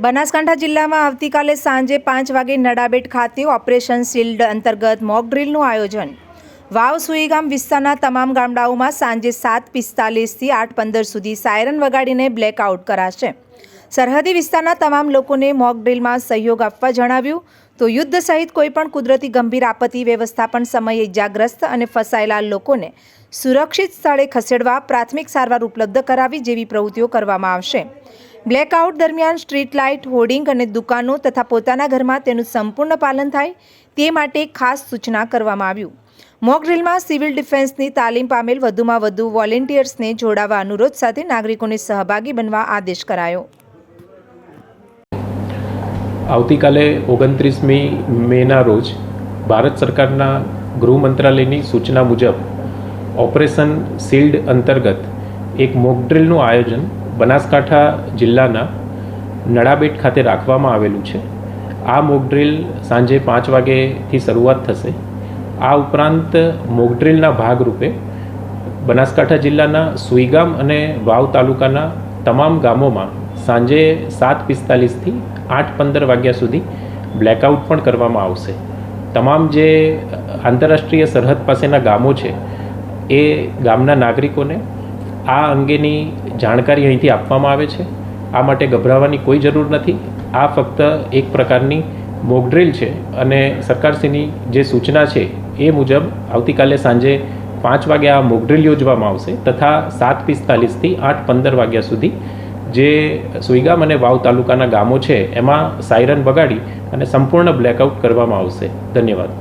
બનાસકાંઠા જિલ્લામાં આવતીકાલે સાંજે 5 વાગે નડાબેટ ખાતે ઓપરેશન શિલ્ડ અંતર્ગત મોક ડ્રીલનું આયોજન. વાવ સુઈગામ વિસ્તારના તમામ ગામડાઓમાં સાંજે 7:45થી 8:15 સુધી સાયરન વગાડીને બ્લેકઆઉટ કરાશે. સરહદી વિસ્તારના તમામ લોકોને મોક ડ્રીલમાં સહયોગ આપવા જણાવ્યું. તો યુદ્ધ સહિત કોઈપણ કુદરતી ગંભીર આપત્તિ વ્યવસ્થાપન સમયે ઇજાગ્રસ્ત અને ફસાયેલા લોકોને સુરક્ષિત સ્થળે ખસેડવા પ્રાથમિક સારવાર ઉપલબ્ધ કરાવી જેવી પ્રવૃત્તિઓ કરવામાં આવશે. બ્લેકઆઉટ દરમિયાન સ્ટ્રીટ લાઇટ, હોર્ડિંગ અને દુકાનો તથા પોતાના ઘરમાં તેનું સંપૂર્ણ પાલન થાય તે માટે ખાસ સૂચના કરવામાં આવ્યું. મોક ડ્રીલમાં સિવિલ ડિફેન્સની તાલીમ પામેલ વધુમાં વધુ વોલેન્ટિયર્સને જોડાવા અનુરોધ સાથે નાગરિકોને સહભાગી બનવા આદેશ કરાયો. આવતીકાલે 29મી મેના રોજ ભારત સરકારના ગૃહ મંત્રાલયની સૂચના મુજબ ઓપરેશન શિલ્ડ અંતર્ગત એક મોક ડ્રીલનું આયોજન બનાસકાંઠા જિલ્લાના નડાબેટ ખાતે રાખવામાં આવેલું છે. આ મોક ડ્રીલ સાંજે 5 વાગ્યાથી શરૂઆત થશે. આ ઉપરાંત મોક ડ્રીલના ભાગરૂપે બનાસકાંઠા જિલ્લાના સુઈગામ અને વાવ તાલુકાના તમામ ગામોમાં સાંજે 7:45થી 8:15 વાગ્યા સુધી બ્લેકઆઉટ પણ કરવામાં આવશે. તમામ જે આંતરરાષ્ટ્રીય સરહદ પાસેના ગામો છે એ ગામના નાગરિકોને આ અંગેની જાણકારી અહીંથી આપવામાં આવે છે. આ માટે ગભરાવાની કોઈ જરૂર નથી. આ ફક્ત એક પ્રકારની મોક ડ્રીલ છે અને સરકારશ્રીની જે સૂચના છે એ મુજબ આવતીકાલે સાંજે 5 વાગે આ મોક ડ્રીલ યોજવામાં આવશે તથા 7:45થી 8:15 વાગ્યા સુધી જે સુઈગામ અને વાવ તાલુકાના ગામો છે એમાં સાયરન વગાડી અને સંપૂર્ણ બ્લેકઆઉટ કરવામાં આવશે. ધન્યવાદ.